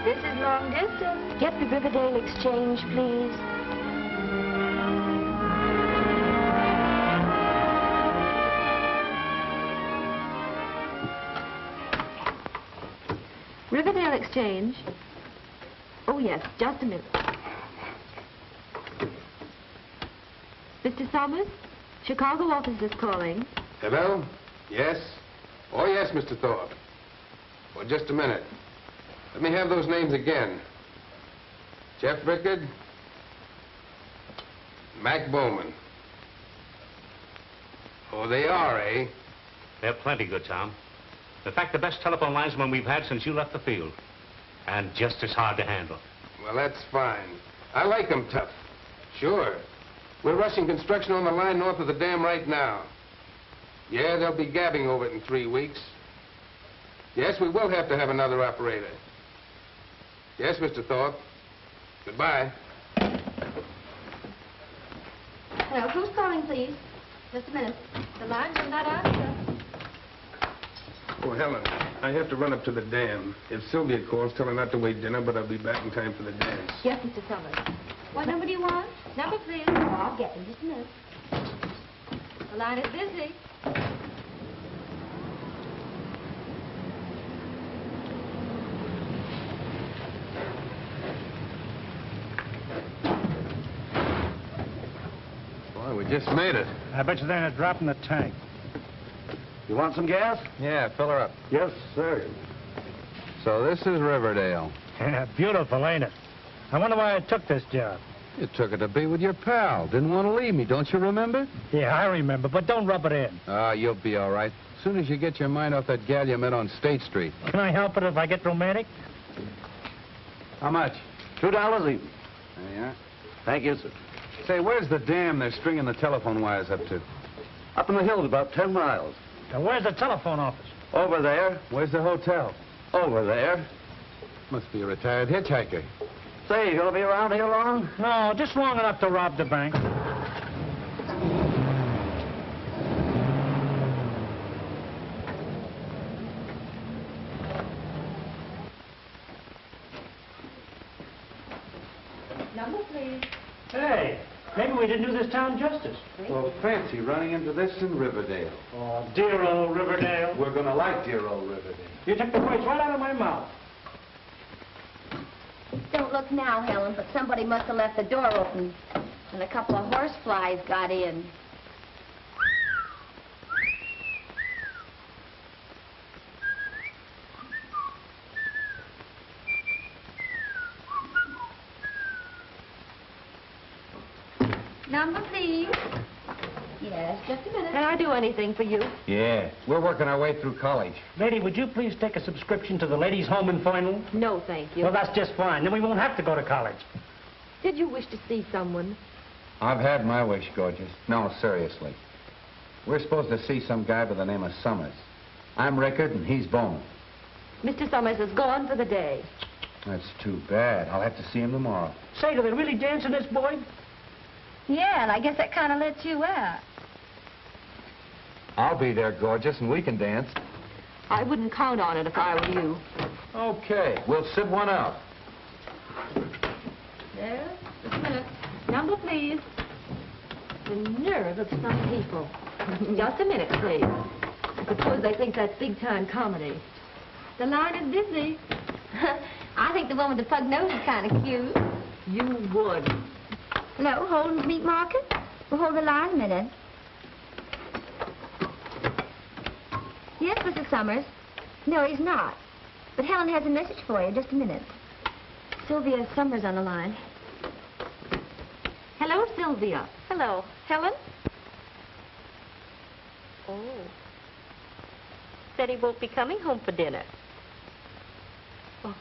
This is long distance. Get the Riverdale Exchange, please. Riverdale Exchange? Oh, yes, just a minute. Mr. Sommers? Chicago office is calling. Hello? Yes? Oh, yes, Mr. Thorpe. Well, just a minute. Let me have those names again. Jeff Rickard. Mac Bowman. Oh, they are, eh? They're plenty good, Tom. In fact, the best telephone linesman we've had since you left the field. And just as hard to handle. Well, that's fine. I like them tough. Sure. We're rushing construction on the line north of the dam right now. Yeah, they'll be gabbing over it in 3 weeks. Yes, we will have to have another operator. Yes, Mr. Thorpe. Goodbye. Hello, who's calling, please? Just a minute. The lines are not answer. Oh, Helen, I have to run up to the dam. If Sylvia calls, tell her not to wait dinner, but I'll be back in time for the dance. Yes, Mr. Sommers. What number do you want? Number, please. Oh, I'll get them. Just a minute. The line is busy. Boy, we just made it. I bet you they're in a drop in the tank. You want some gas? Yeah, fill her up. Yes, sir. So this is Riverdale. Yeah, beautiful, ain't it? I wonder why I took this job. You took it to be with your pal. Didn't want to leave me, don't you remember? Yeah, I remember, but don't rub it in. Ah, you'll be all right. As soon as you get your mind off that gal you met on State Street. Can I help it if I get romantic? How much? $2 even. There you are. Thank you, sir. Say, where's the dam they're stringing the telephone wires up to? Up in the hills, about 10 miles. Now, where's the telephone office? Over there. Where's the hotel? Over there. Must be a retired hitchhiker. Say, you gonna be around here long? No, just long enough to rob the bank. Number, please. Hey, maybe we didn't do this town justice. Well, fancy running into this in Riverdale. Oh, dear old Riverdale. We're gonna like dear old Riverdale. You took the words right out of my mouth. Don't look now, Helen, but somebody must have left the door open, and a couple of horseflies got in. Number, please. Yes, just a minute. Can I do anything for you? Yeah, we're working our way through college. Lady, would you please take a subscription to the Ladies' Home in Final? No, thank you. Well, that's just fine. Then we won't have to go to college. Did you wish to see someone? I've had my wish, gorgeous. No, seriously. We're supposed to see some guy by the name of Sommers. I'm Rickard, and he's Bowman. Mr. Sommers is gone for the day. That's too bad. I'll have to see him tomorrow. Say, do they really dance in this, boy? Yeah, and I guess that kind of lets you out. I'll be there, gorgeous, and we can dance. I wouldn't count on it if I were you. Okay, we'll sit one out. There, just a minute. Number, please. The nerve of some people. Just a minute, please. I suppose they think that's big-time comedy. The line is busy. I think the one with the pug nose is kind of cute. You would. Hello, Holden's Meat Market? We'll hold the line a minute. Yes, Mr. Sommers. No, he's not. But Helen has a message for you. Just a minute. Sylvia Sommers on the line. Hello, Sylvia. Hello. Helen? Oh. Said he won't be coming home for dinner. Oh.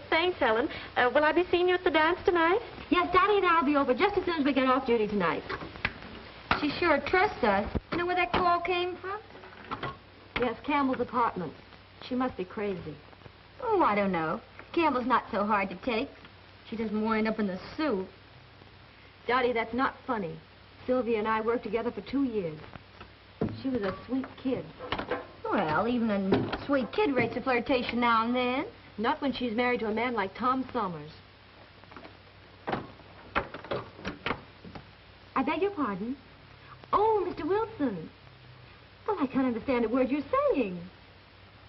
Thanks, Helen. Will I be seeing you at the dance tonight? Yes, Dottie and I'll be over just as soon as we get off duty tonight. She sure trusts us. You know where that call came from? Yes, Campbell's apartment. She must be crazy. Oh, I don't know. Campbell's not so hard to take. She doesn't wind up in the soup. Dottie, that's not funny. Sylvia and I worked together for 2 years. She was a sweet kid. Well, even a sweet kid rates a flirtation now and then. Not when she's married to a man like Tom Sommers. I beg your pardon? Oh, Mr. Wilson. Well, I can't understand a word you're saying.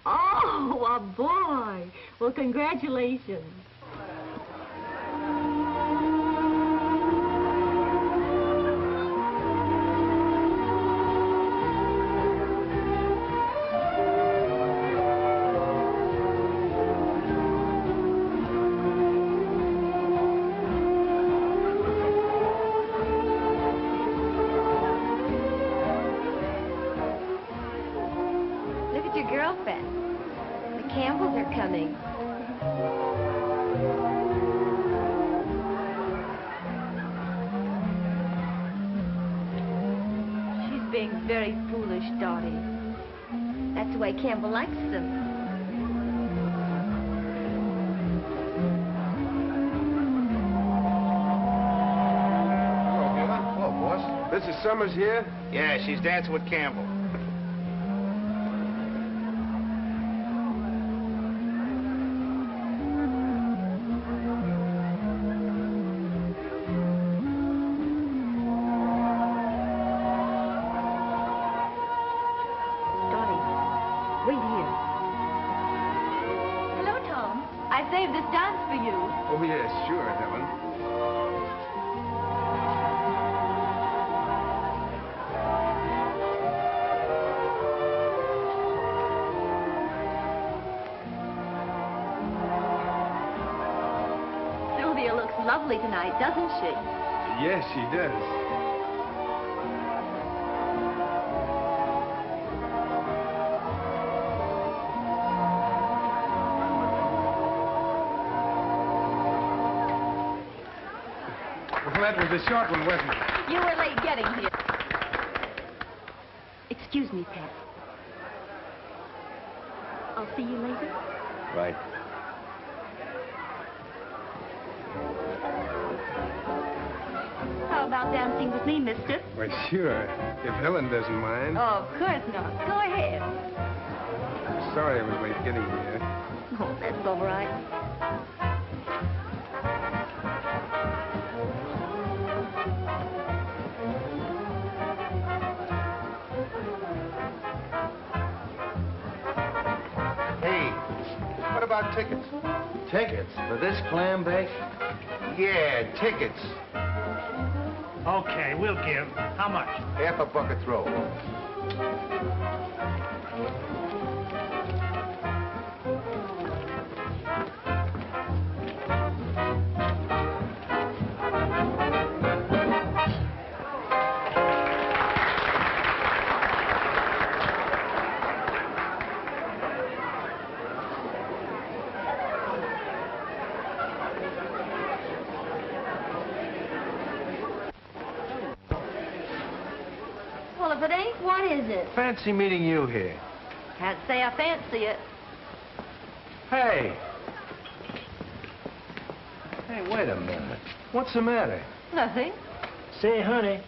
Oh, a boy. Well, congratulations. Very foolish, Dottie. That's the way Campbell likes them. Hello, Heaver. Hello, boss. Mrs. Sommers here? Yeah, she's dancing with Campbell. Oh, yes, sure, Helen. Sylvia looks lovely tonight, doesn't she? Yes, she does. That was a short one, wasn't it? You were late getting here. Excuse me, Pat. I'll see you later. Right. How about dancing with me, mister? Why, sure. If Helen doesn't mind. Oh, of course not. Go ahead. I'm sorry I was late getting here. Oh, that's all right. What about tickets? Tickets for this clam bake? Yeah, tickets. Okay, we'll give. How much? Half a bucket throw. Well, if it ain't, what is it? Fancy meeting you here. Can't say I fancy it. Hey, Hey, wait a minute. What's the matter? Nothing. Say, honey,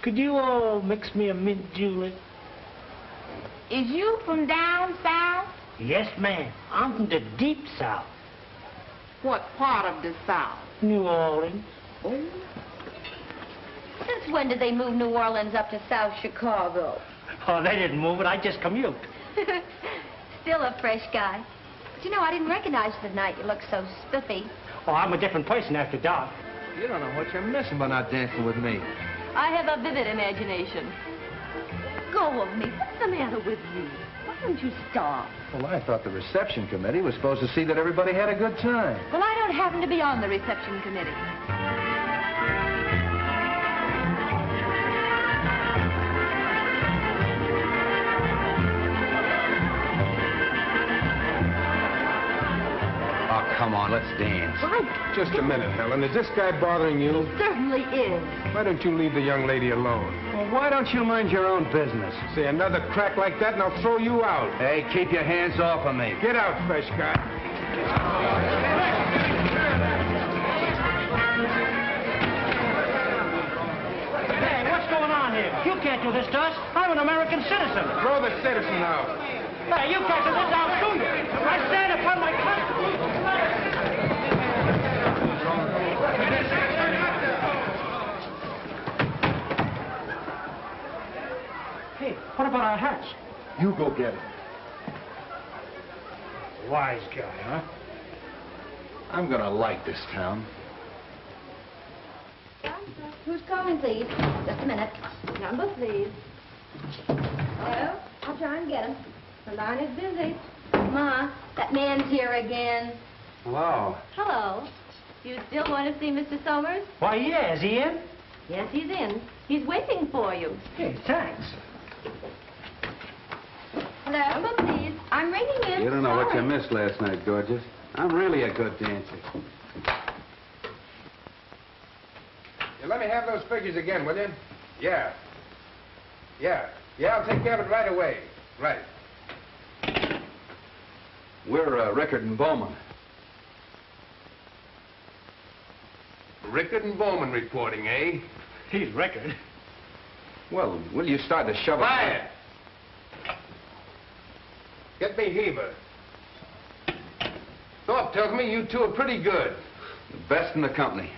could you all mix me a mint julep? Is you from down south? Yes, ma'am. I'm from the deep south. What part of the south? New Orleans. Oh. Since when did they move New Orleans up to South Chicago? Oh, they didn't move it. I just commute. Still a fresh guy. But you know, I didn't recognize you the night. You looked so spiffy. Oh, I'm a different person after dark. You don't know what you're missing by not dancing with me. I have a vivid imagination. Go of me. What's the matter with you? Why don't you stop? Well, I thought the reception committee was supposed to see that everybody had a good time. Well, I don't happen to be on the reception committee. Oh, come on, let's dance. What? Just a minute, Helen. Is this guy bothering you? Certainly is. Why don't you leave the young lady alone? Well, why don't you mind your own business? Say another crack like that and I'll throw you out. Hey, keep your hands off of me. Get out, fresh guy. Hey, what's going on here? You can't do this to us. I'm an American citizen. Throw the citizen out. Hey, you can't do this. I'll sue you. I stand upon my constitution. Hey, what about our hats? You go get it. Wise guy, huh? I'm gonna like this town. Who's calling, please? Just a minute. Number, please. Hello? I'll try and get him. The line is busy. Ma, that man's here again. Hello. Hello. You still want to see Mr. Sommers? Why, yeah, is he in? Yes, he's in. He's waiting for you. Hey, thanks. Hello? Number, please. I'm ringing in. You don't know what you Sorry. missed last night, gorgeous. I'm really a good dancer. You let me have those figures again, will you? Yeah. Yeah, I'll take care of it right away. Right. We're Rickard and Bowman. Rickard and Bowman reporting, eh? He's Rickard. Well, will you start to shove it? Quiet! Get me Heaver. Thorpe tells me you two are pretty good. The best in the company.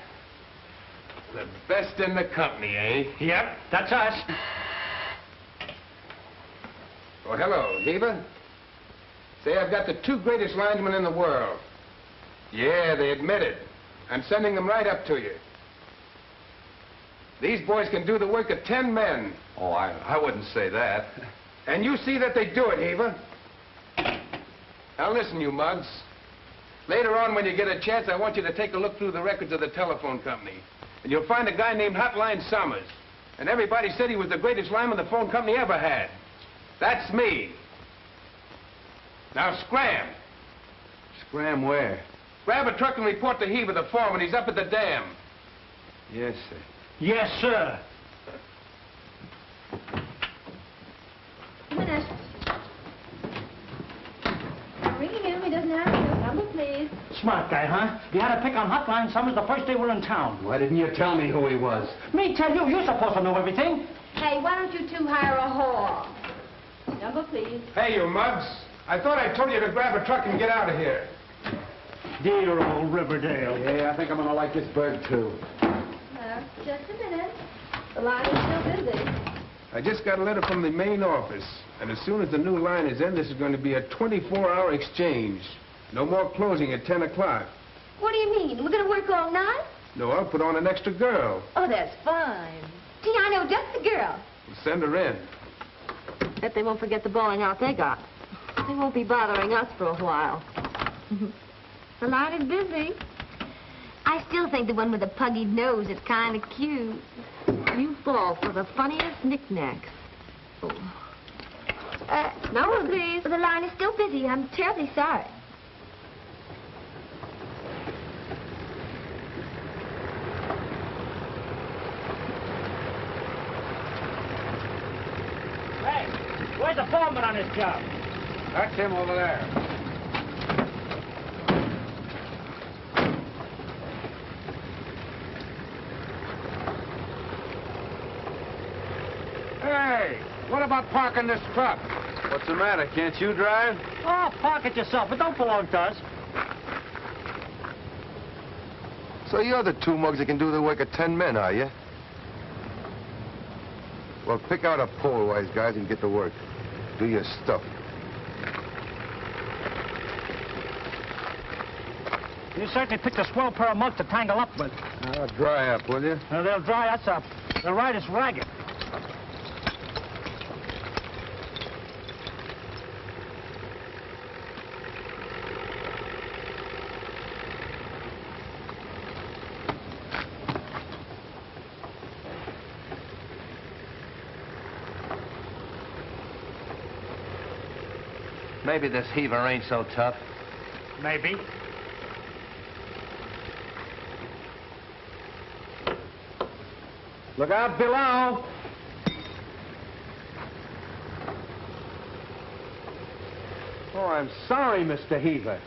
The best in the company, eh? Yep, that's us. Oh, hello, Heaver. Say, I've got the two greatest linesmen in the world. Yeah, they admit it. I'm sending them right up to you. These boys can do the work of 10 men. Oh, I wouldn't say that. And you see that they do it, Heaver. Now listen, you mugs. Later on, when you get a chance, I want you to take a look through the records of the telephone company. And you'll find a guy named Hotline Sommers. And everybody said he was the greatest lineman the phone company ever had. That's me. Now scram. Scram where? Grab a truck and report to Heaver, the foreman. He's up at the dam. Yes, sir. Yes, sir. A minute. I'm ringing him. He doesn't answer. Number, please. Smart guy, huh? He had to pick on Hotline Sommers the first day we were in town. Why didn't you tell me who he was? Me tell you, you're supposed to know everything. Hey, why don't you two hire a whore? Number, please. Hey, you mugs. I thought I told you to grab a truck and get out of here. Dear old Riverdale. Yeah, I think I'm gonna like this bird, too. Just a minute. The line is still busy. I just got a letter from the main office. And as soon as the new line is in, this is going to be a 24-hour exchange. No more closing at 10 o'clock. What do you mean? We're going to work all night? No, I'll put on an extra girl. Oh, that's fine. Gee, I know just the girl. We'll send her in. Bet they won't forget the bowling out they got. They won't be bothering us for a while. The line is busy. I still think the one with the puggy nose is kind of cute. You fall for the funniest knickknacks. Number, please. The line is still busy. I'm terribly sorry. Hey, where's the foreman on this job? That's him over there. Hey, what about parking this truck? What's the matter? Can't you drive? Oh, park it yourself. It don't belong to us. So you're the two mugs that can do the work of 10 men, are you? Well, pick out a pole, wise guys, and get to work. Do your stuff. You certainly picked a swell pair of mugs to tangle up with. Dry up, will you? They'll dry us up. They'll ride us ragged. Maybe this Heaver ain't so tough. Maybe. Look out below. Oh, I'm sorry, Mr. Heaver.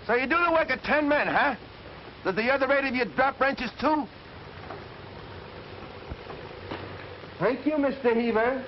So you do the work of 10 men, huh? Did the other 8 of you drop wrenches, too? Thank you, Mr. Heaver.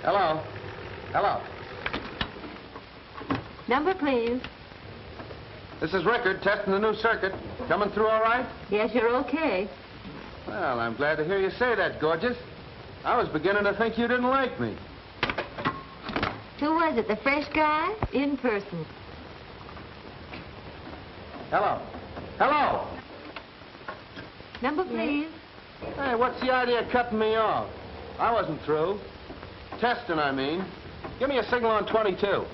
Hello. Hello. Number, please. This is Rickard, testing the new circuit. Coming through all right? Yes, you're okay. Well, I'm glad to hear you say that, gorgeous. I was beginning to think you didn't like me. Who was it, the fresh guy? In person. Hello. Hello. Number, please. Hey, what's the idea of cutting me off? I wasn't through. Testing, I mean. Give me a signal on 22.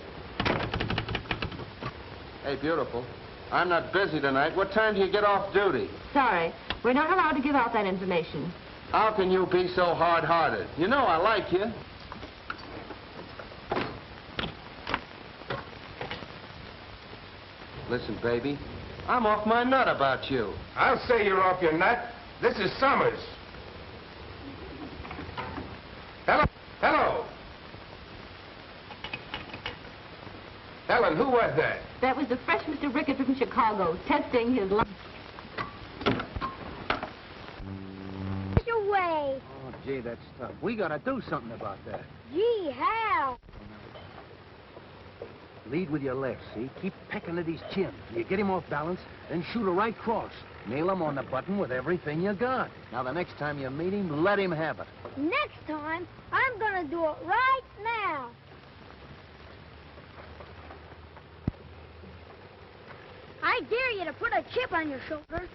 Hey, beautiful. I'm not busy tonight. What time do you get off duty? Sorry, we're not allowed to give out that information. How can you be so hard-hearted? You know I like you. Listen, baby, I'm off my nut about you. I'll say you're off your nut. This is Sommers. Hello? Hello? Helen, who was that? That was the fresh Mr. Rickard from Chicago, testing his lunch. Away. Oh, gee, that's tough. We gotta do something about that. Gee, how? Lead with your left, see? Keep pecking at his chin. You get him off balance, then shoot a right cross. Nail him on the button with everything you got. Now, the next time you meet him, let him have it. Next time, I'm gonna do it right now. I dare you to put a chip on your shoulder.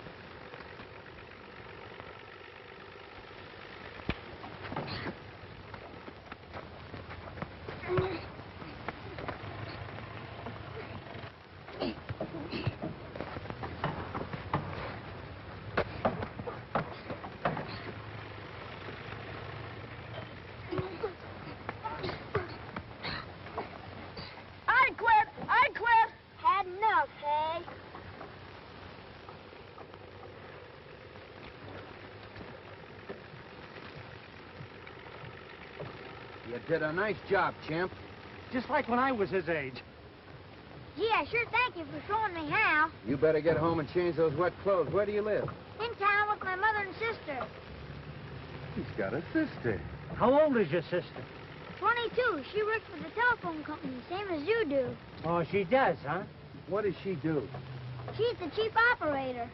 I quit. Had enough, hey? You did a nice job, champ. Just like when I was his age. Gee, I sure thank you for showing me how. You better get home and change those wet clothes. Where do you live? In town with my mother and sister. He's got a sister. How old is your sister? 22. She works for the telephone company, same as you do. Oh, she does, huh? What does she do? She's the chief operator.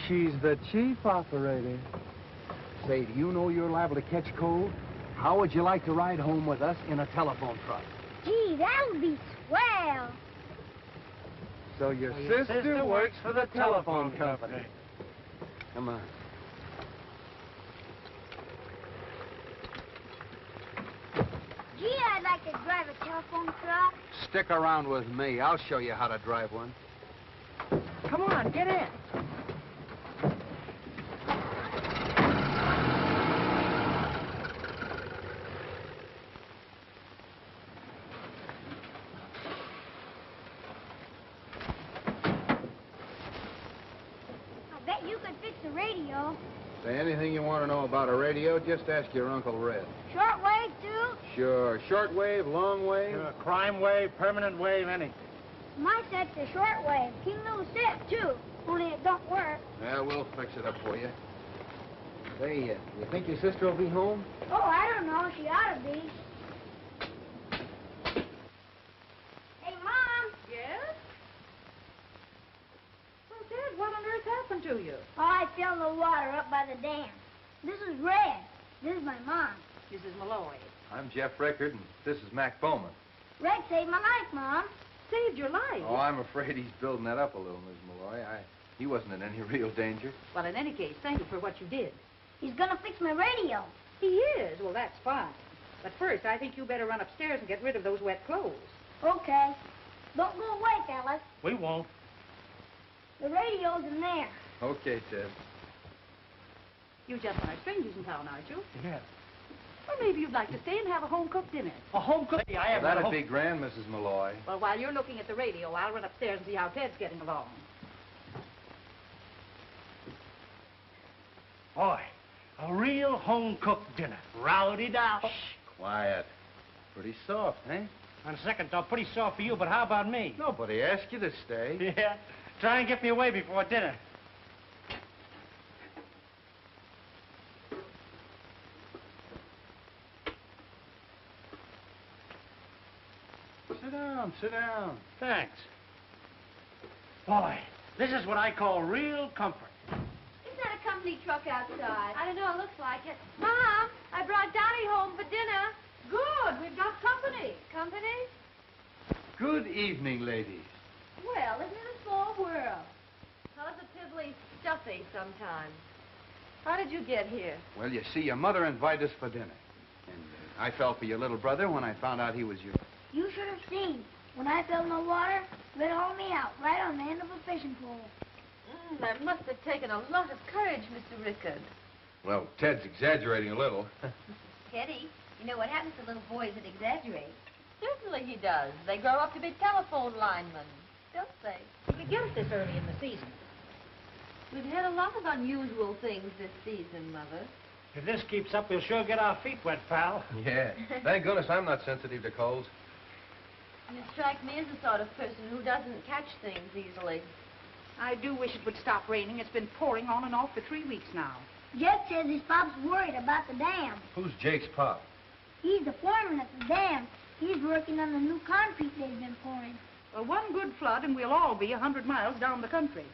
She's the chief operator. Say, do you know you're liable to catch cold? How would you like to ride home with us in a telephone truck? Gee, that'll be swell. So your sister works for the telephone company. Come on. Gee, I'd like to drive a telephone truck. Stick around with me. I'll show you how to drive one. Come on, get in. I bet you could fix the radio. Say, anything you want to know about a radio, just ask your Uncle Red. Shortwave, too? Sure. Shortwave, long wave? Sure, crime wave, permanent wave, anything. My set's a shortwave. King Lou's set, too. Only it don't work. Yeah, we'll fix it up for you. Say, you think your sister will be home? Oh, I don't know. She ought to be. Hey, Mom. Yes? Well, Dad, what on earth happened to you? Oh, I fell in the water up by the dam. This is Red. This is my mom. This is Molloy. I'm Jeff Rickard, and this is Mac Bowman. Red saved my life, Mom. Saved your life? Oh, I'm afraid he's building that up a little, Miss Molloy. He wasn't in any real danger. Well, in any case, thank you for what you did. He's gonna fix my radio. He is? Well, that's fine. But first, I think you better run upstairs and get rid of those wet clothes. Okay. Don't go away, fellas. We won't. The radio's in there. Okay, Ted. You gentlemen are strangers in town, aren't you? Yeah. Well, maybe you'd like to stay and have a home-cooked dinner. A home cook? I have That'd be grand, Mrs. Molloy. Well, while you're looking at the radio, I'll run upstairs and see how Ted's getting along. Boy, a real home-cooked dinner. Rowdy-dow. Shh, quiet. Pretty soft, eh? On second thought, pretty soft for you, but how about me? Nobody asked you to stay. Yeah. Try and get me away before dinner. Sit down, sit down. Thanks. Boy, this is what I call real comfort. Isn't that a company truck outside? I don't know. It looks like it. Mom, I brought Dottie home for dinner. Good. We've got company. Company? Good evening, ladies. Well, isn't it a small world? Positively stuffy sometimes. How did you get here? Well, you see, your mother invited us for dinner. And I fell for your little brother when I found out he was yours. You should have seen. When I fell in the water, Red hauled me out right on the end of a fishing pole. That must have taken a lot of courage, Mr. Rickard. Well, Ted's exaggerating a little. Teddy, you know what happens to little boys that exaggerate? Certainly he does. They grow up to be telephone linemen, don't they? You could get it this early in the season. We've had a lot of unusual things this season, Mother. If this keeps up, we'll sure get our feet wet, pal. Yeah. Thank goodness I'm not sensitive to colds. You strike me as the sort of person who doesn't catch things easily. I do wish it would stop raining. It's been pouring on and off for 3 weeks now. Jeff says his pop's worried about the dam. Who's Jake's pop? He's the foreman at the dam. He's working on the new concrete they've been pouring. Well, one good flood and we'll all be 100 miles down the country.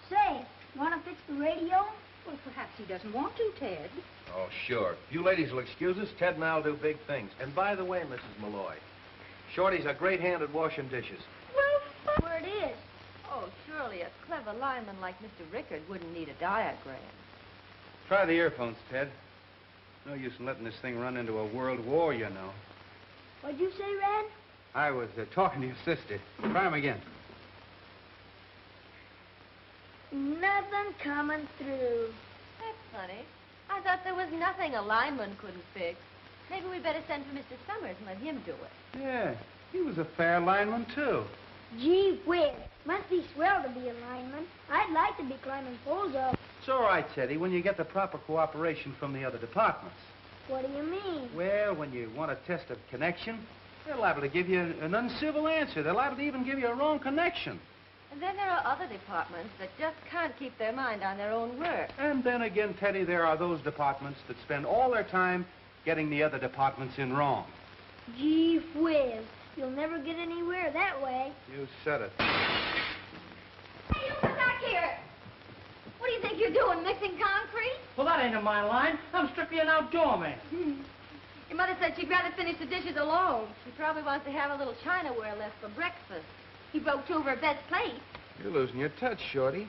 Say, want to fix the radio? Well, perhaps he doesn't want to, Ted. Oh, sure. If you ladies will excuse us, Ted and I'll do big things. And by the way, Mrs. Molloy, Shorty's a great hand at washing dishes. Well, where it is. Oh, surely a clever lineman like Mr. Rickard wouldn't need a diagram. Try the earphones, Ted. No use in letting this thing run into a world war, you know. What'd you say, Red? I was talking to your sister. Try 'em again. Nothing coming through. That's funny. I thought there was nothing a lineman couldn't fix. Maybe we better send for Mr. Sommers and let him do it. Yeah, he was a fair lineman, too. Gee whiz. Must be swell to be a lineman. I'd like to be climbing poles up. It's all right, Teddy, when you get the proper cooperation from the other departments. What do you mean? Well, when you want to test a connection, they're liable to give you an uncivil answer. They're liable to even give you a wrong connection. And then there are other departments that just can't keep their mind on their own work. And then again, Teddy, there are those departments that spend all their time getting the other departments in wrong. Gee whiz. You'll never get anywhere that way. You said it. Hey, you come back here. What do you think you're doing, mixing concrete? Well, that ain't in my line. I'm strictly an outdoor man. Your mother said she'd rather finish the dishes alone. She probably wants to have a little chinaware left for breakfast. He broke two of her best plates. You're losing your touch, Shorty.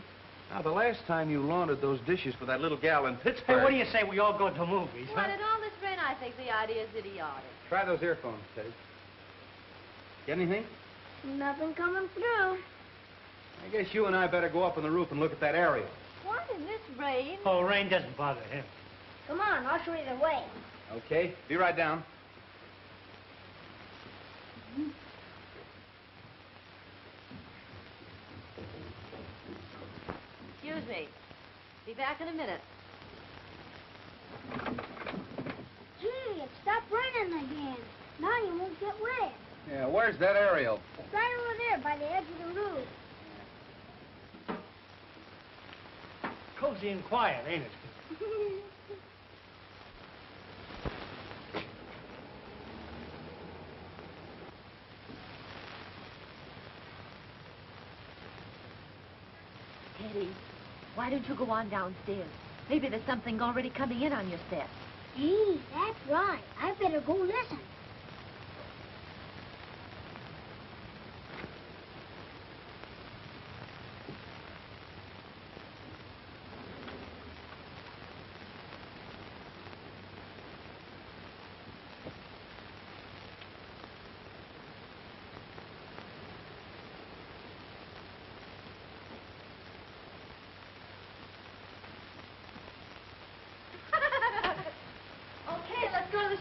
Now, the last time you laundered those dishes for that little gal in Pittsburgh... Hey, what do you say we all go to movies, Well, in all this rain, I think the idea is idiotic. Try those earphones, Teddy. Get anything? Nothing coming through. I guess you and I better go up on the roof and look at that aerial. What, in this rain? Oh, rain doesn't bother him. Come on, I'll show you the way. Okay, be right down. Excuse me. Be back in a minute. Gee, it stopped raining again. Now you won't get wet. Yeah, where's that aerial? It's right over there by the edge of the roof. Cozy and quiet, ain't it? Teddy, why don't you go on downstairs? Maybe there's something already coming in on your set. Gee, that's right. I better go listen.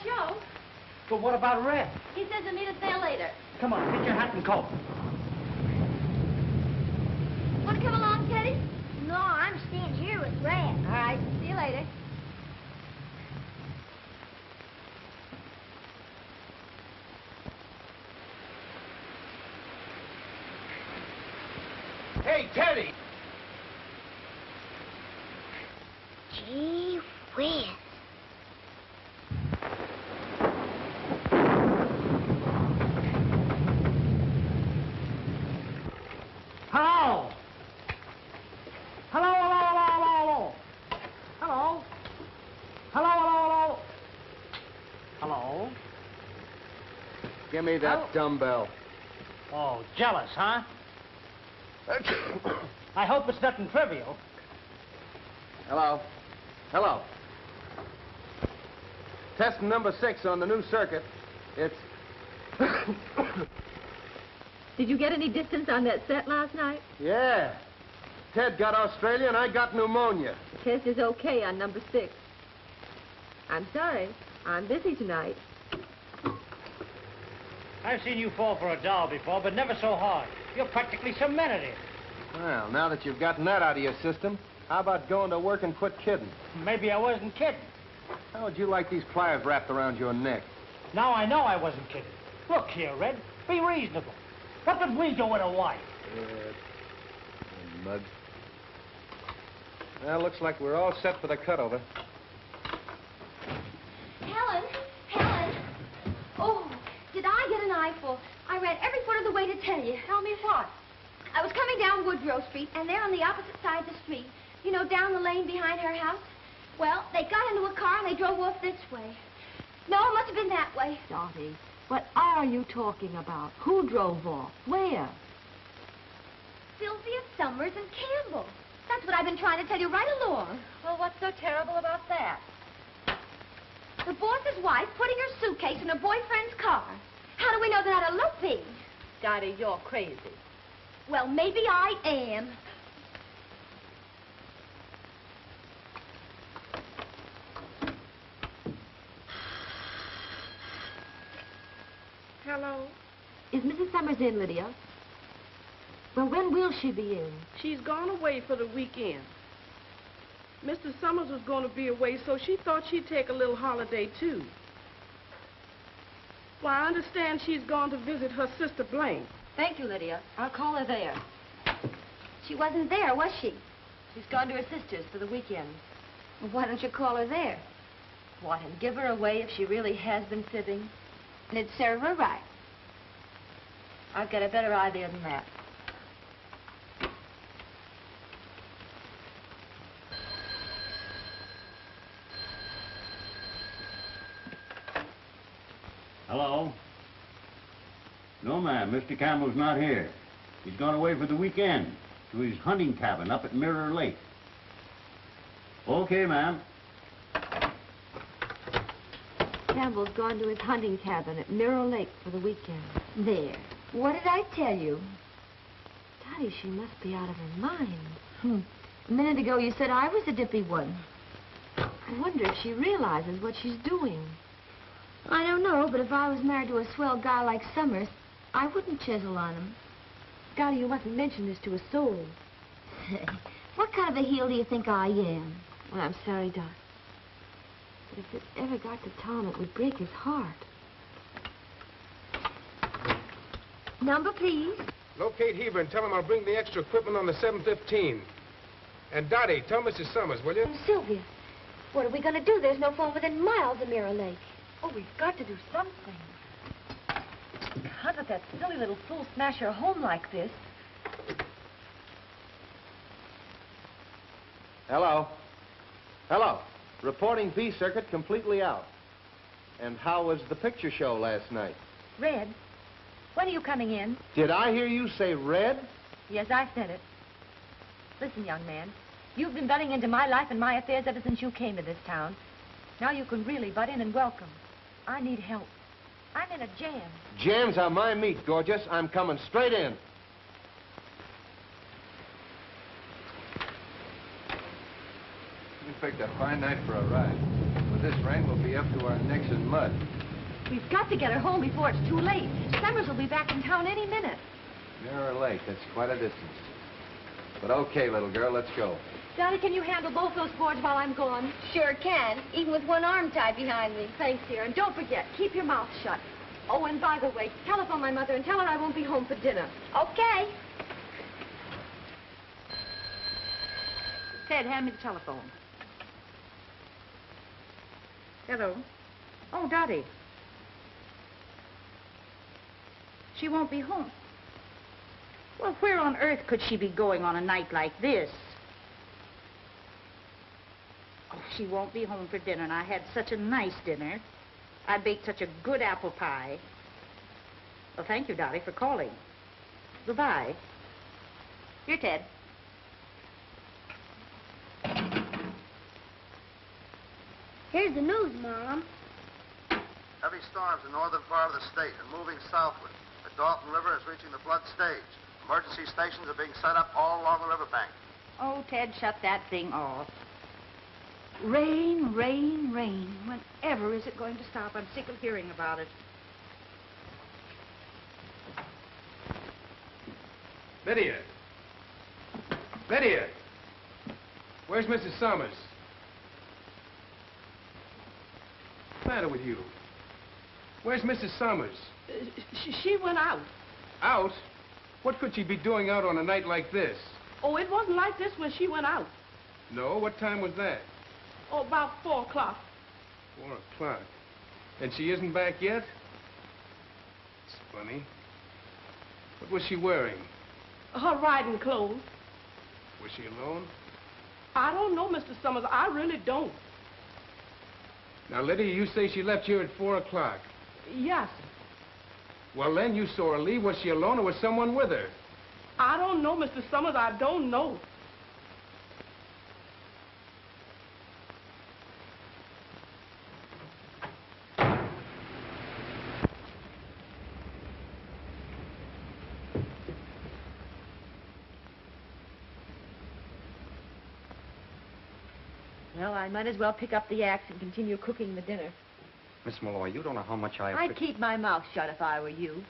Show. But what about Red? He says he'll meet us there later. Come on, get your hat and coat. Want to come along, Teddy? No, I'm staying here with Red. All right, see you later. Hey, Teddy! Gee whiz. Hello! Hello, hello, hello, hello, hello. Hello? Hello, hello, hello. Hello? Give me that dumbbell. Oh, jealous, huh? I hope it's nothing trivial. Hello? Hello? Test number 6 on the new circuit. It's... Did you get any distance on that set last night? Yeah. Ted got Australia and I got pneumonia. The test is okay on number 6. I'm sorry. I'm busy tonight. I've seen you fall for a doll before, but never so hard. You're practically cemented it. Well, now that you've gotten that out of your system, how about going to work and quit kidding? Maybe I wasn't kidding. How would you like these pliers wrapped around your neck? Now I know I wasn't kidding. Look here, Red. Be reasonable. What would we do with a wife? Mug. Well, looks like we're all set for the cutover. Helen! Helen! Oh, did I get an eyeful? I ran every foot of the way to tell you. Tell me what? I was coming down Woodrow Street, and there on the opposite side of the street, you know, down the lane behind her house, well, they got into a car and they drove off this way. No, it must have been that way. Dottie, what are you talking about? Who drove off? Where? Sylvia, Sommers, and Campbell. That's what I've been trying to tell you right along. Well, what's so terrible about that? The boss's wife putting her suitcase in her boyfriend's car. How do we know they're not eloping? Dottie, you're crazy. Well, maybe I am. Hello? Is Mrs. Sommers in, Lydia? Well, when will she be in? She's gone away for the weekend. Mr. Sommers was going to be away, so she thought she'd take a little holiday, too. Well, I understand she's gone to visit her sister Blanche. Thank you, Lydia. I'll call her there. She wasn't there, was she? She's gone to her sister's for the weekend. Well, why don't you call her there? What, and give her away if she really has been fibbing? And it'd serve her right. I've got a better idea than that. Hello? No, ma'am. Mr. Campbell's not here. He's gone away for the weekend to his hunting cabin up at Mirror Lake. Okay, ma'am. Campbell's gone to his hunting cabin at Mirror Lake for the weekend. There. What did I tell you? Dottie, she must be out of her mind. A minute ago you said I was the dippy one. I wonder if she realizes what she's doing. I don't know, but if I was married to a swell guy like Sommers, I wouldn't chisel on him. Dottie, you mustn't mention this to a soul. Say, what kind of a heel do you think I am? Well, I'm sorry, Dot. But if it ever got to Tom, it would break his heart. Number, please. Locate Heaver and tell him I'll bring the extra equipment on the 7:15. And Dottie, tell Mrs. Sommers, will you? Sylvia, what are we going to do? There's no phone within miles of Mirror Lake. Oh, we've got to do something. Can't let that silly little fool smash her home like this. Hello. Hello. Reporting B circuit completely out. And how was the picture show last night? Red, when are you coming in? Did I hear you say red? Yes, I said it. Listen, young man, you've been butting into my life and my affairs ever since you came to this town. Now you can really butt in and welcome. I need help. I'm in a jam. Jams are my meat, gorgeous. I'm coming straight in. We picked a fine night for a ride. With this rain, we'll be up to our necks in mud. We've got to get her home before it's too late. Sommers will be back in town any minute. Mirror Lake, that's quite a distance. But okay, little girl, let's go. Dottie, can you handle both those boards while I'm gone? Sure can, even with one arm tied behind me. Thanks, dear. And don't forget, keep your mouth shut. Oh, and by the way, telephone my mother and tell her I won't be home for dinner. Okay. Ted, hand me the telephone. Hello. Oh, Dottie. She won't be home. Well, where on earth could she be going on a night like this? Oh, she won't be home for dinner, and I had such a nice dinner. I baked such a good apple pie. Well, thank you, Dottie, for calling. Goodbye. Here, Ted. Here's the news, Mom. Heavy storms in northern part of the state and moving southward. The Dalton River is reaching the flood stage. Emergency stations are being set up all along the riverbank. Oh, Ted, shut that thing off. Rain, rain, rain. Whenever is it going to stop? I'm sick of hearing about it. Lydia. Lydia. Where's Mrs. Sommers? What's the matter with you? Where's Mrs. Sommers? She went out. Out? What could she be doing out on a night like this? Oh, it wasn't like this when she went out. No? What time was that? Oh, about 4 o'clock. 4 o'clock. And she isn't back yet? It's funny. What was she wearing? Her riding clothes. Was she alone? I don't know, Mr. Sommers. I really don't. Now, Lydia, you say she left here at 4 o'clock. Yes. Well, then you saw her leave. Was she alone or was someone with her? I don't know, Mr. Sommers. I don't know. Well, I might as well pick up the axe and continue cooking the dinner. Miss Molloy, you don't know how much I... I'd keep my mouth shut if I were you.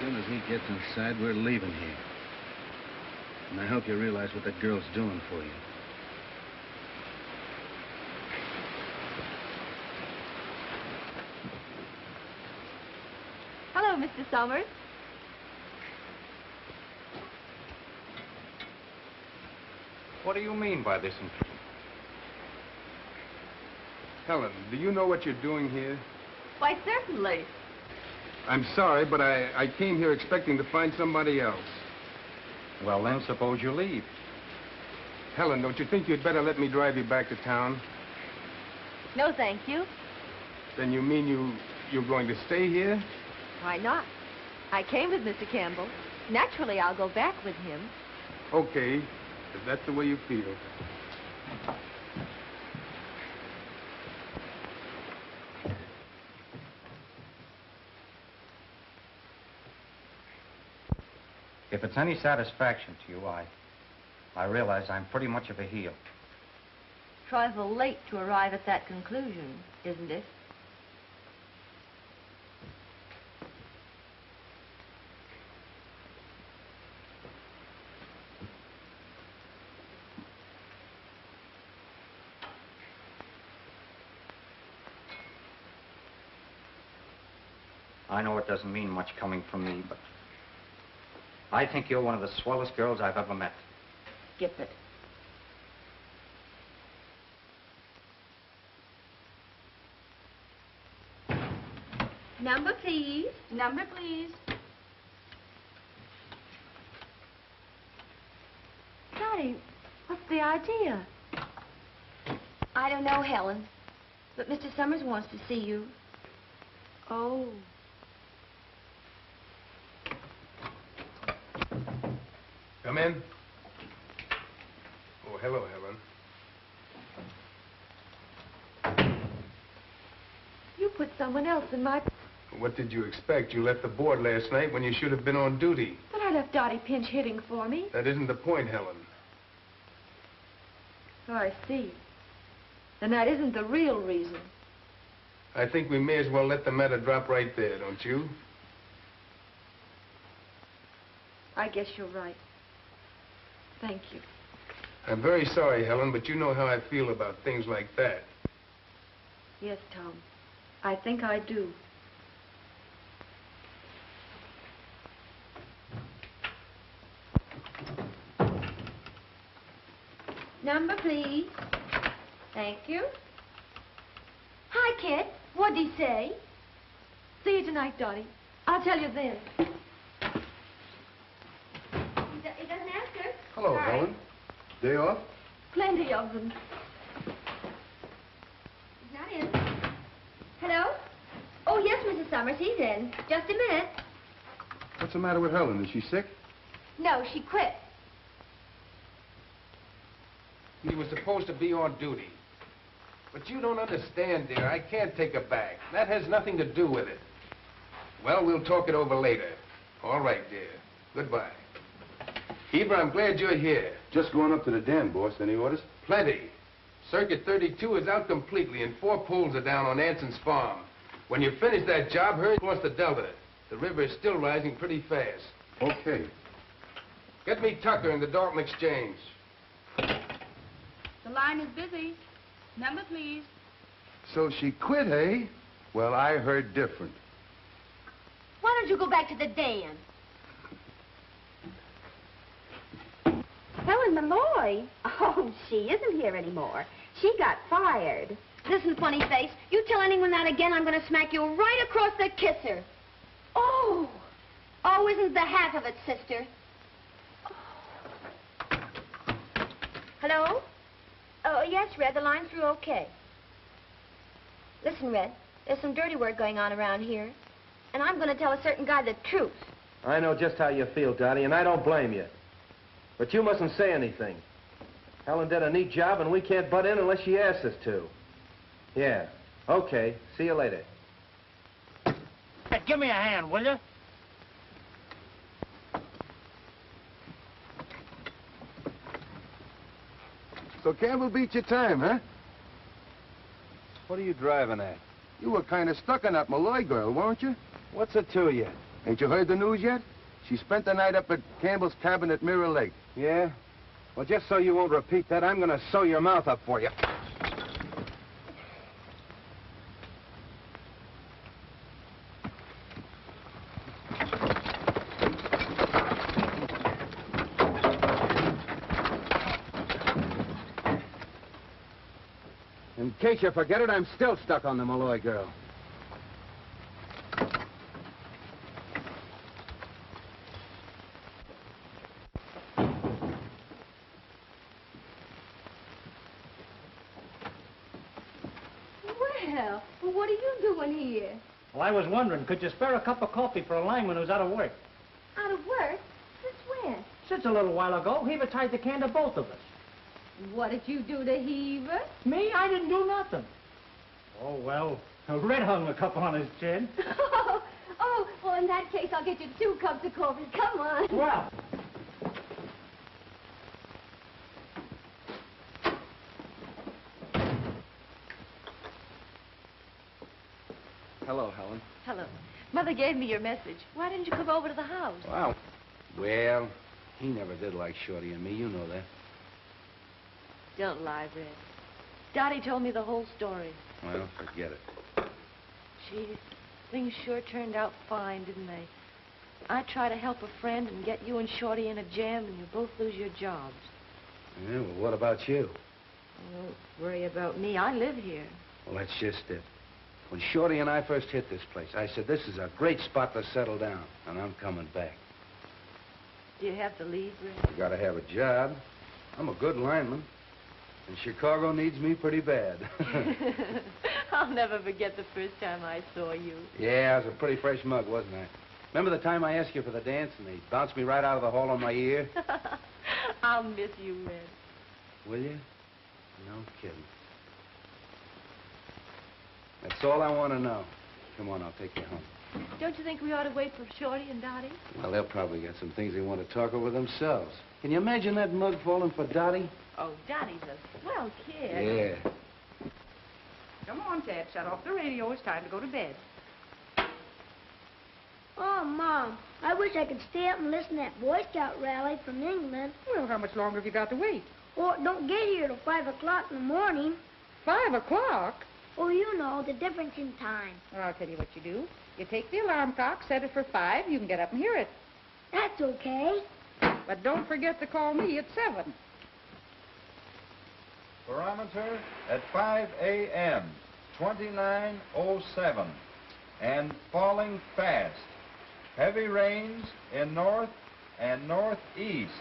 soon as he gets inside, we're leaving here. And I hope you realize what that girl's doing for you. Hello, Mr. Sommers. What do you mean by this? Helen, do you know what you're doing here? Why, certainly. I'm sorry, but I came here expecting to find somebody else. Well, then, suppose you leave. Helen, don't you think you'd better let me drive you back to town? No, thank you. Then you mean you're going to stay here? Why not? I came with Mr. Campbell. Naturally, I'll go back with him. Okay, if that's the way you feel. If it's any satisfaction to you, I realize I'm pretty much of a heel. Trifle late to arrive at that conclusion, isn't it? I know it doesn't mean much coming from me, but I think you're one of the swellest girls I've ever met. Gilbert. Number, please. Number, please. Dottie, what's the idea? I don't know, Helen. But Mr. Sommers wants to see you. Oh. Come in. Oh, hello, Helen. You put someone else in my... What did you expect? You left the board last night when you should have been on duty. But I left Dottie pinch hitting for me. That isn't the point, Helen. Oh, I see. And that isn't the real reason. I think we may as well let the matter drop right there, don't you? I guess you're right. Thank you. I'm very sorry, Helen, but you know how I feel about things like that. Yes, Tom. I think I do. Number, please. Thank you. Hi, Kit. What'd he say? See you tonight, Dottie. I'll tell you then. He doesn't answer. Hello, Sorry. Helen. Day off? Plenty of them. He's not in. Hello? Oh, yes, Mrs. Sommers. He's in. Just a minute. What's the matter with Helen? Is she sick? No, she quit. He was supposed to be on duty. But you don't understand, dear. I can't take her back. That has nothing to do with it. Well, we'll talk it over later. All right, dear. Goodbye. Heaver, I'm glad you're here. Just going up to the dam, boss. Any orders? Plenty. Circuit 32 is out completely, and 4 poles are down on Anson's farm. When you finish that job, hurry across the delta. The river is still rising pretty fast. Okay. Get me Tucker in the Dalton Exchange. The line is busy. Number, please. So she quit, eh? Well, I heard different. Why don't you go back to the dam? Helen Molloy? Oh, she isn't here anymore. She got fired. Listen, funny face, you tell anyone that again, I'm going to smack you right across the kisser. Oh! Oh, isn't the half of it, sister? Hello? Oh, yes, Red, the line's through okay. Listen, Red, there's some dirty work going on around here, and I'm going to tell a certain guy the truth. I know just how you feel, Dottie, and I don't blame you. But you mustn't say anything. Helen did a neat job, and we can't butt in unless she asks us to. Yeah. Okay. See you later. Hey, give me a hand, will you? So Campbell beat your time, huh? What are you driving at? You were kind of stuck on that Molloy girl, weren't you? What's it to you? Ain't you heard the news yet? She spent the night up at Campbell's cabin at Mirror Lake. Yeah? Well, just so you won't repeat that, I'm gonna sew your mouth up for you. In case you forget it, I'm still stuck on the Molloy girl. Well, what are you doing here? Well, I was wondering, could you spare a cup of coffee for a lineman who's out of work? Out of work? Since when? Since a little while ago, Heaver tied the can to both of us. What did you do to Heaver? Me? I didn't do nothing. Oh, well, Red hung a couple on his chin. Oh, well, in that case, I'll get you 2 cups of coffee. Come on. Well. Hello, Helen. Hello. Mother gave me your message. Why didn't you come over to the house? Wow. Well, he never did like Shorty and me. You know that. Don't lie, Red. Dottie told me the whole story. Well, forget it. Gee, things sure turned out fine, didn't they? I try to help a friend and get you and Shorty in a jam, and you both lose your jobs. Yeah, well, what about you? Don't worry about me. I live here. Well, that's just it. When Shorty and I first hit this place, I said, this is a great spot to settle down, and I'm coming back. Do you have to leave, Red? You gotta have a job. I'm a good lineman. And Chicago needs me pretty bad. I'll never forget the first time I saw you. Yeah, I was a pretty fresh mug, wasn't I? Remember the time I asked you for the dance and they bounced me right out of the hall on my ear? I'll miss you, Red. Will you? No kidding. That's all I want to know. Come on, I'll take you home. Don't you think we ought to wait for Shorty and Dottie? Well, they'll probably got some things they want to talk over themselves. Can you imagine that mug falling for Dottie? Oh, Dottie's a swell kid. Yeah. Come on, Ted. Shut off the radio. It's time to go to bed. Oh, Mom, I wish I could stay up and listen to that Boy Scout rally from England. Well, how much longer have you got to wait? Oh, it don't get here till 5 o'clock in the morning. 5 o'clock? Oh, you know, the difference in time. Well, I'll tell you what you do. You take the alarm clock, set it for 5, you can get up and hear it. That's okay. But don't forget to call me at 7. Barometer at 5 a.m., 2907, and falling fast. Heavy rains in north and northeast.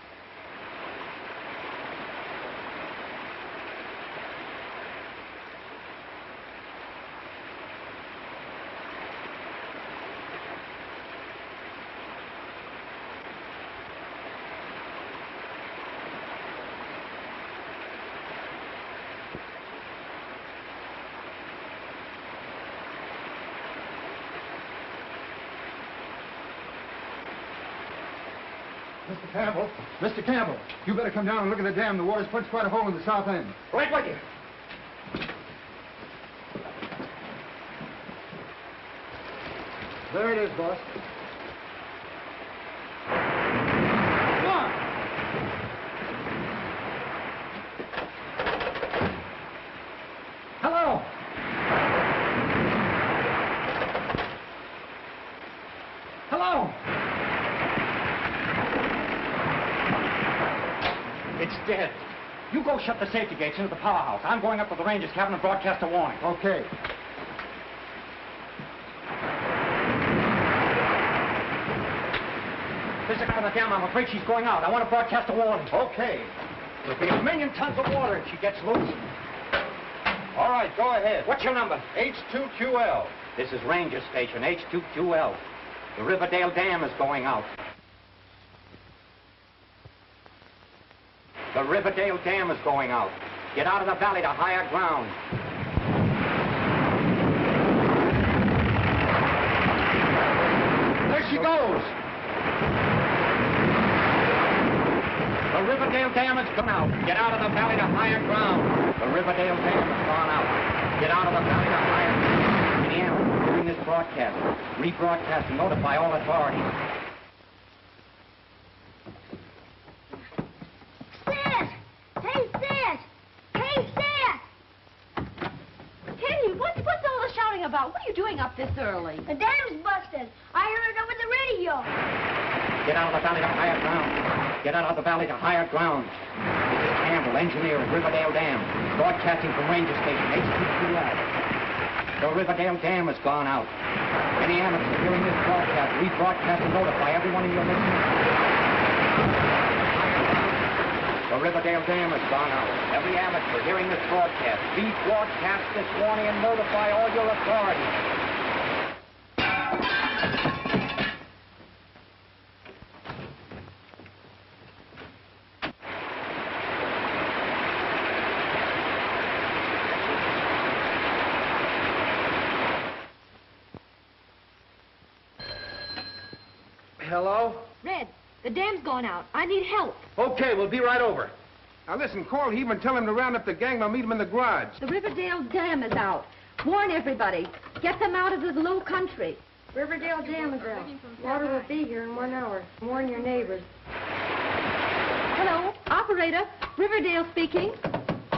Mr. Campbell, Mr. Campbell, you better come down and look at the dam. The water's punched quite a hole in the south end. Right with you. There it is, boss. Come on. Hello. Hello. It's dead. You go shut the safety gates into the powerhouse. I'm going up to the ranger's cabin and broadcast a warning. Okay. There's a guy on the dam. I'm afraid she's going out. I want to broadcast a warning. Okay. There'll be 1,000,000 tons of water if she gets loose. All right, go ahead. What's your number? H2QL. This is Ranger Station, H2QL. The Riverdale Dam is going out. The Riverdale Dam is going out. Get out of the valley to higher ground. There she goes. The Riverdale Dam has gone out. Get out of the valley to higher ground. The Riverdale Dam has gone out. Get out of the valley to higher ground. Yeah. During this broadcast, rebroadcast and notify all authorities. Sid! Hey, Sid! Hey, Sid! Kenny, what's all the shouting about? What are you doing up this early? The dam's busted. I heard it over the radio. Get out of the valley to higher ground. Get out of the valley to higher ground. This is Campbell, engineer of Riverdale Dam, broadcasting from Ranger Station, H2QL. The Riverdale Dam has gone out. Any amateurs hearing this broadcast, rebroadcast and notify everyone in your listening. The Riverdale Dam has gone out. Every amateur hearing this broadcast, rebroadcast this warning and notify all your authorities. Hello? Red, the dam's gone out. I need help. Okay, we'll be right over. Now listen, call Heaver and tell him to round up the gang. I'll meet him in the garage. The Riverdale Dam is out. Warn everybody. Get them out of the low country. Riverdale Dam is out. Water will be here in 1 hour. Warn your neighbors. Hello, operator. Riverdale speaking.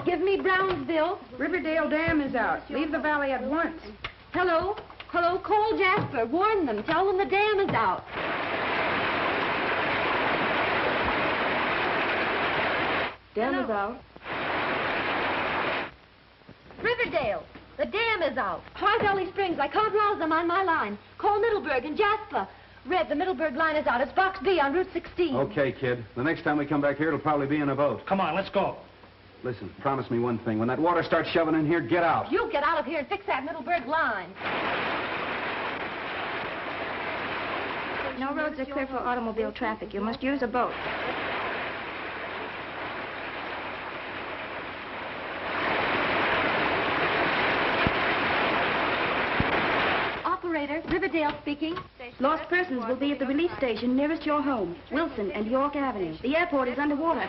Give me Brownsville. Riverdale Dam is out. Leave the valley at once. Hello? Hello, call Jasper. Warn them. Tell them the dam is out. Dam is out. Riverdale, the dam is out. Try Valley Springs. I can't rouse them on my line. Call Middleburg and Jasper. Red, the Middleburg line is out. It's Box B on Route 16. Okay, kid. The next time we come back here, it'll probably be in a boat. Come on, let's go. Listen, promise me one thing. When that water starts shoving in here, get out. You get out of here and fix that Middleburg line. No roads are clear for automobile traffic. You must use a boat. Operator, Riverdale speaking. Lost persons will be at the relief station nearest your home, Wilson and York Avenue. The airport is underwater.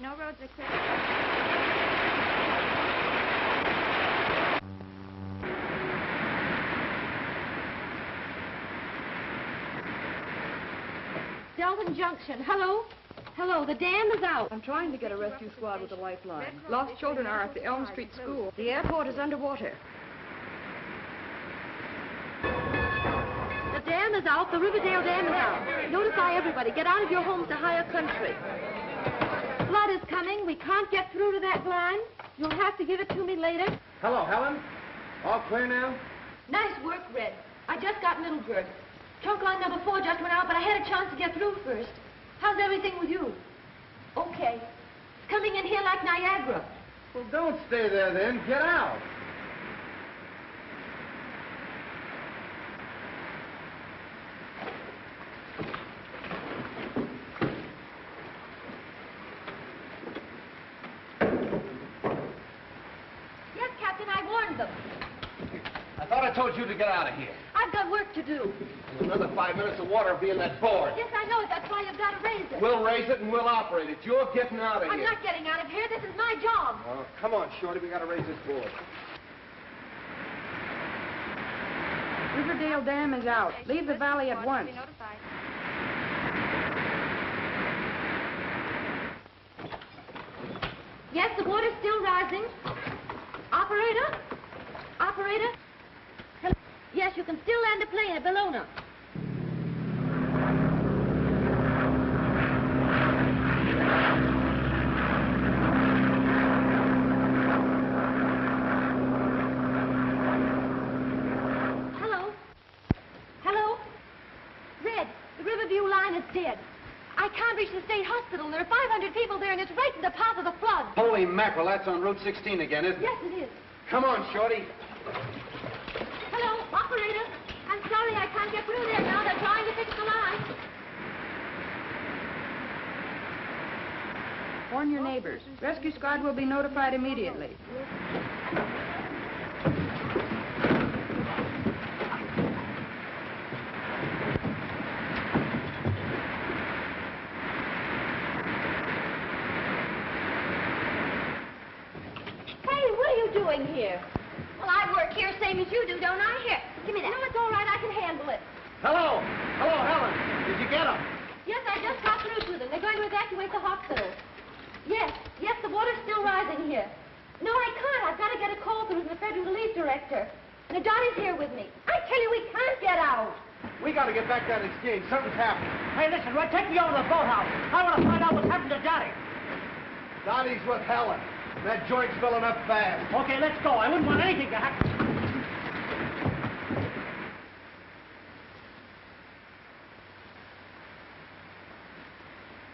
No roads are clear. Delton Junction. Hello? Hello, the dam is out. I'm trying to get a rescue squad with a lifeline. Lost children are at the Elm Street School. The airport is underwater. The dam is out. The Riverdale Dam is out. Notify everybody. Get out of your homes to higher country. Flood is coming. We can't get through to that line. You'll have to give it to me later. Hello, Helen. All clear now? Nice work, Red. I just got Middleburg. Trunk line number 4 just went out, but I had a chance to get through first. How's everything with you? Okay. It's coming in here like Niagara. Well, don't stay there then. Get out. Yes, Captain, I warned them. I thought I told you to get out of here. I've got work to do. In another 5 minutes, the water will be in that board. Yes, I know it. That's why you've got to raise it. We'll raise it and we'll operate it. You're getting out of I'm here. not getting out of here. This is my job. Oh, come on, Shorty. We got to raise this board. Riverdale Dam is out. Leave the valley at once. Yes, the water's still rising. Operator? Operator? Hello? Yes, you can still land a plane at Bellona. Hello? Hello? Red, the Riverview line is dead. I can't reach the state hospital. There are 500 people there, and it's right in the path of the flood. Holy mackerel, that's on Route 16 again, isn't it? Yes, it is. Come on, Shorty. Hello, operator. I'm sorry I can't get through there now. They're trying to fix the line. Warn your neighbors. Rescue squad will be notified immediately. Hey, what are you doing here? Well, I work here same as you do, don't I? Here, give me that. No, it's all right. I can handle it. Hello. Hello, Helen. Did you get him? Yes, I just got through with them. They're going to evacuate the hospital. Yes, the water's still rising here. No, I can't. I've got to get a call through to the Federal Relief Director. And Dottie's here with me. I tell you, we can't get out. We got to get back to that exchange. Something's happening. Hey, listen, Red, take me over to the boathouse. I want to find out what's happened to Dottie. Dottie's with Helen. That joint's filling up fast. Okay, let's go. I wouldn't want anything to happen.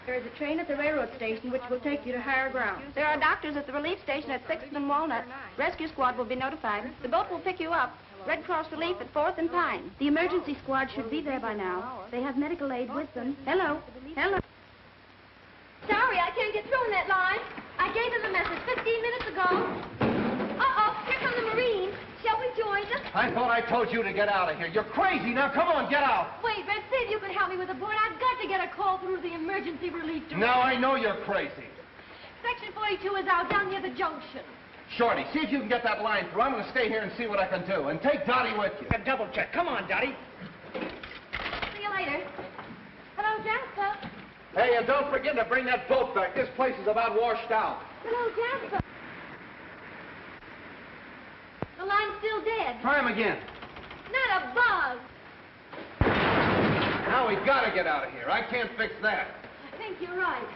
There is a train at the railroad station which will take you to higher ground. There are doctors at the relief station at 6th and Walnut. Rescue squad will be notified. The boat will pick you up. Red Cross Relief at 4th and Pine. The emergency squad should be there by now. They have medical aid with them. Hello. Hello. Sorry, I can't get through in that line. I gave them the message 15 minutes ago. Uh-oh, here come the Marines. Shall we join them? I thought I told you to get out of here. You're crazy. Now, come on, get out. Wait, Red, see if you can help me with a board. I've got to get a call through the emergency relief director. Now, I know you're crazy. Section 42 is out down near the junction. Shorty, see if you can get that line through. I'm going to stay here and see what I can do. And take Dottie with you. And double check. Come on, Dottie. See you later. Hello, Jasper. Hey, and don't forget to bring that boat back. This place is about washed out. Hello, Jasper. The line's still dead. Try him again. Not a bug. Now we got to get out of here. I can't fix that. I think you're right.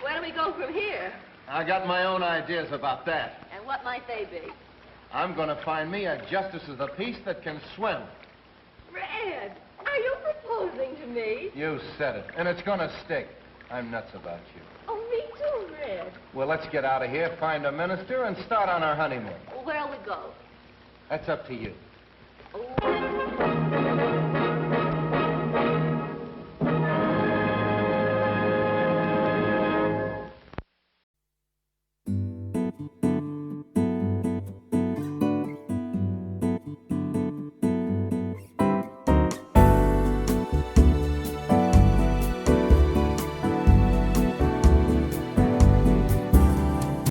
Where do we go from here? I got my own ideas about that. And what might they be? I'm going to find me a justice of the peace that can swim. Red, are you proposing to me? You said it, and it's going to stick. I'm nuts about you. Oh, me too, Red. Well, let's get out of here, find a minister, and start on our honeymoon. Where'll we go? That's up to you. Oh.